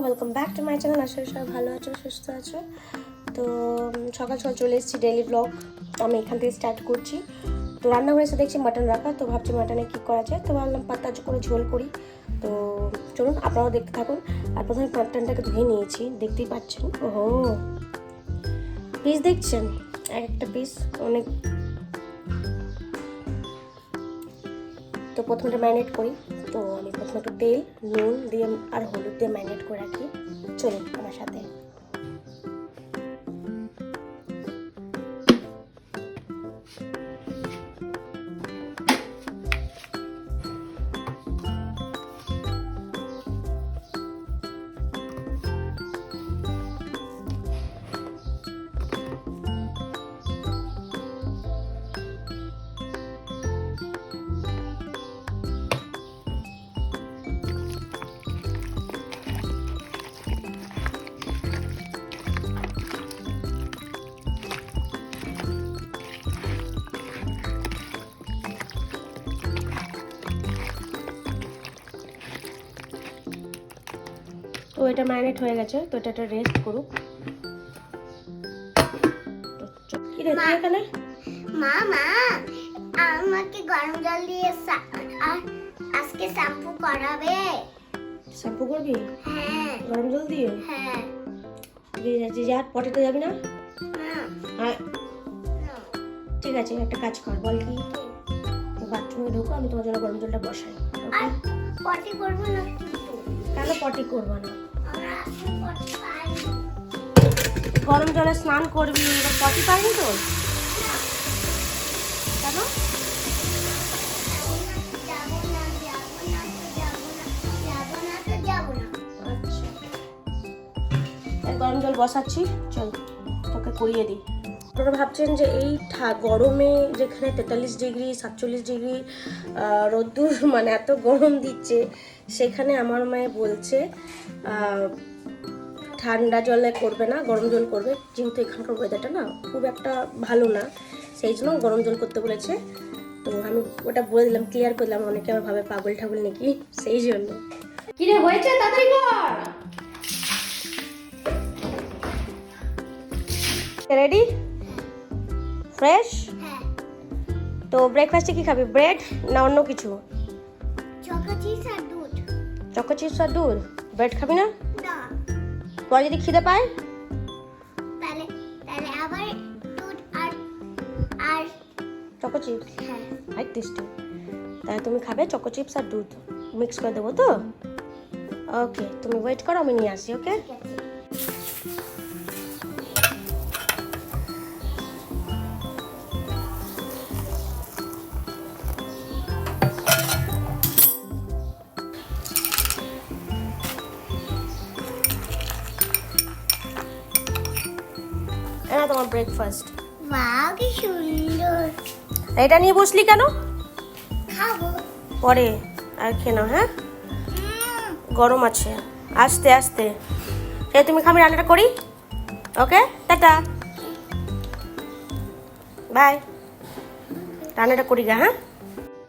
Welcome back to my channel. আশা করি সবাই ভালো আছো, সুস্থ আছো। তো সকাল সকাল চলে এসেছি ডেইলি ব্লগ। আমি এখান থেকে স্টার্ট করছি। তো রান্নাঘরে এসে দেখছি মাটন রাখা, তো ভাবছি মাটনে কী করা যায়। তো ভাবলাম পাতা করে ঝোল করি। তো চলুন আপনারাও দেখতে থাকুন। আর প্রথমে মাটনটাকে ধুয়ে নিয়েছি, দেখতেই পাচ্ছেন। ওহো, পিস দেখছেন, একটা পিস অনেক। তো প্রথমে ম্যারিনেট করি। তো আমি প্রথমে একটু তেল, নুন দিয়ে আর হলুদ দিয়ে ম্যারিনেট করে রাখি। চলুন আমার সাথে। তো এটা ম্যারিনেট হয়ে গেছে, তো এটা রেস্ট করুক। কি রে তুই এখানে? মা আমাকে গরম জল দিয়ে আজকে শ্যাম্পু করাবে। শ্যাম্পু করবি? হ্যাঁ। গরম জল দিয়ে? হ্যাঁ। দিয়ে যাচ্ছি, যা পটিতে যাবি না? হ্যাঁ ঠিক আছে, একটা কাজ কর, বল কি বাথরুমে ঢোকো, আমি তোমার জন্য গরম জলটা বসাই। আর পটি করব না কিন্তু। কেন পটি করবো না? আমরা আজকে পটি পাই। গরম জলে স্নান করবি, এবার পটি পাইনি তো? কেন? আচ্ছা, গরম জল বসাচ্ছি, চল তোকে করিয়ে দিই। আপনারা ভাবছেন যে এই গরমে, যেখানে 43 ডিগ্রি 47 ডিগ্রি রোদ্দুর, মানে এত গরম দিচ্ছে, সেখানে আমার মায়ে বলছে ঠান্ডা জলে করবে না, গরম জল করবে। যেহেতু এখানকার ওয়েদারটা না খুব একটা ভালো না, সেই জন্য গরম জল করতে বলেছে। তো আমি ওটা বলে দিলাম, ক্লিয়ার করে দিলাম। অনেকে আবার ভাবে পাগল ঠাগল নাকি, সেই জন্য। কি রে হয়েছে, তাড়াতাড়ি কর। রেডি? ফ্রেশ? হ্যাঁ। তো ব্রেকফাস্টে কি খাবি, ব্রেড না অন্য কিছু? চকো চিপস আর দুধ। চকো চিপস আর দুধ? ব্রেড খাবি না? না। পরে যদি খিদে পায় তাহলে আবার দুধ আর চকো চিপস? হ্যাঁ। High tasty. তাহলে তুমি খাবে চকো চিপস আর দুধ, মিক্স করে দেবো তো? ওকে, তুমি ওয়েট করো, আমি নিয়ে আসি। ওকে, ঠিক আছে। এটা তোমার ব্রেকফাস্ট। ওয়াও, কি সুন্দর। এটা নিয়ে বসলি কেন? খাবো পরে আর খেয়ে নাও। হ্যাঁ, গরম আছে, আস্তে আস্তে। তুমি খাবি, রান্নাটা করি। ওকে, টাটা, বাই। রান্নাটা করি গা। হ্যাঁ,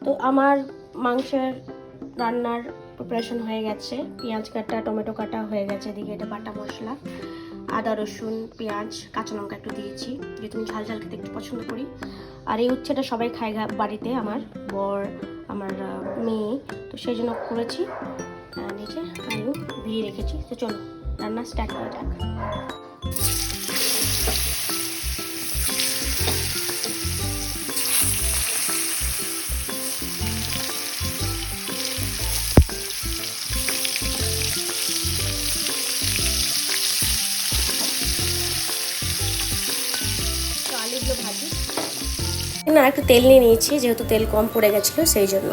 তো আমার মাংসের রান্নার প্রিপারেশন হয়ে গেছে। পেঁয়াজ কাটা, টমেটো কাটা হয়ে গেছে। এদিকে এটা বাটা মশলা, আদা রসুন পেঁয়াজ কাঁচা লঙ্কা একটু দিয়েছি, যেহেতু আমি ঝাল ঝাল খেতে একটু পছন্দ করি। আর এই উচ্ছেটা সবাই খায় বাড়িতে, আমার বর, আমার মেয়ে, তো সেই জন্য করেছি। নিচে আলু ভিজিয়ে রেখেছি। তো চলো রান্না স্টার্ট করা যাক। আলুগুলো ভাজি না, একটু তেল নিয়ে নিয়েছি, যেহেতু তেল কম পড়ে গেছিলো সেই জন্য।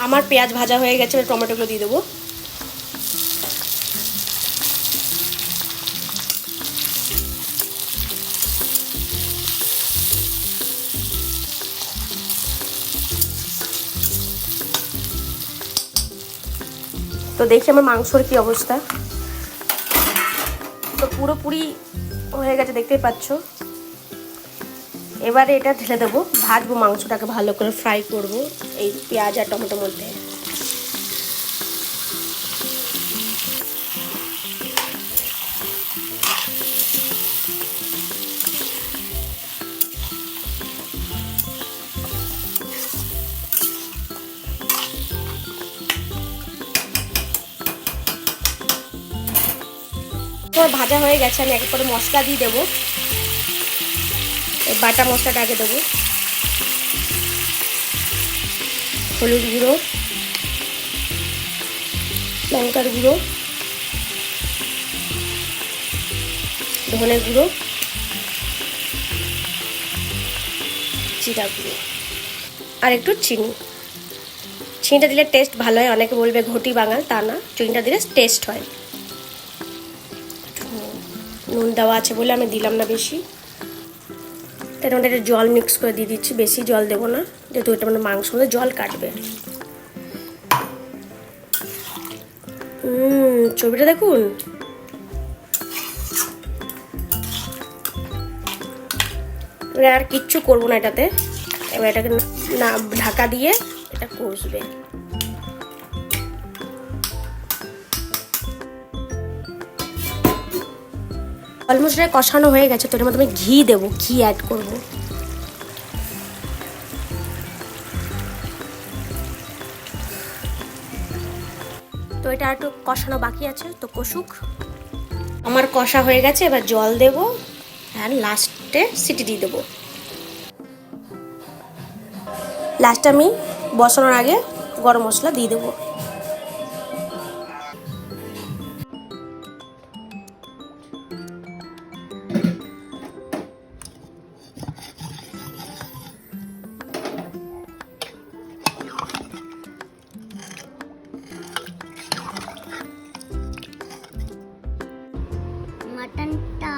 আমার পেঁয়াজ ভাজা হয়ে গেছে, টমেটোগুলো দিয়ে দেবো। তো দেখি আমার মাংসর কি অবস্থা। তো পুরোপুরি হয়ে গেছে, দেখতেই পাচ্ছ। এবারে এটা ঢেলে দেবো, ভাজবো মাংসটাকে, ভালো করে ফ্রাই করব এই পেঁয়াজ আর টমেটোর মধ্যে। ভাজা হয়ে গেছে, আমি এক করে মশলা দিয়ে দেবো। এই বাটা মশলাটা আগে দেবো, হলুদ গুঁড়ো, লঙ্কার গুঁড়ো, ধনে গুঁড়ো, জিরা গুঁড়ো আর একটু চিনি। চিনিটা দিলে টেস্ট ভালো হয়, অনেকে বলবে ঘটি বাঙাল, তা না, চিনিটা দিলে টেস্ট হয়। নুন দেওয়া আছে বলে আমি দিলাম না বেশি। তার মধ্যে একটা জল মিক্স করে দিয়ে দিচ্ছি, বেশি জল দেবো না, যেহেতু এটা মানে মাংস মধ্যে জল কাটবে। ছবিটা দেখুন। আর কিচ্ছু করবো না এটাতে। এবার এটাকে না ঢাকা দিয়ে এটা কষবে। অলমোস্ট এটা কষানো হয়ে গেছে, তো এটার মধ্যে আমি ঘি দেবো, ঘি অ্যাড করবো। তো এটা একটু কষানো বাকি আছে, তো কষুক। আমার কষা হয়ে গেছে, এবার জল দেবো আর লাস্টে সিটি দিয়ে দেবো। লাস্টে আমি বসানোর আগে গরম মশলা দিয়ে দেবো। মাটনটা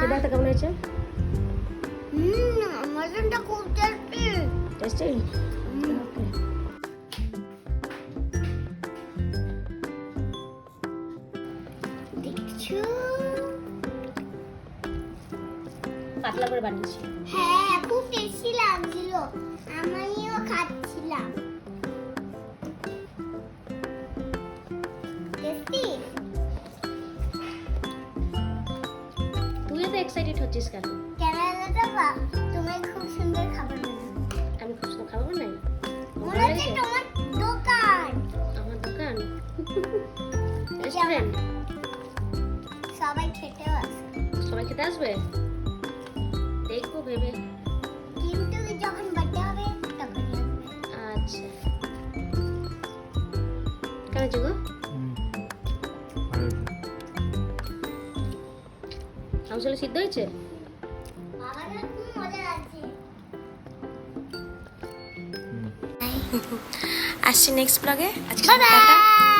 এটা কেমন হয়েছে? মাটনটা খুব টেস্টি। টেস্টি? দেখছো, পাতলা করে বানিয়েছি। হ্যাঁ খুব টেস্টি লাগছিল, আমিও খাচ্ছিলাম। টেস্টি। তুই এত এক্সাইটেড হচ্ছিস কেন? কেনাটা বা তুমি খুব সুন্দর খাবার বানাও। আমি খুব সুন্দর খাবো না। মনে হচ্ছে তোমার দোকান। আমার দোকান রেস্টুরেন্ট। সবাই খেতেও আসে। সবাই খেতে আসবে, দেখবো ভেবে। কিন্তু যখন বার্থডে হবে তখন আসবে। আচ্ছা, কেন যাবো? মাংসগুলো সিদ্ধ হয়েছে? বাবাটা খুব মজা লাগছে। আসছি নেক্সট ব্লগে। আজকে বাই বাই।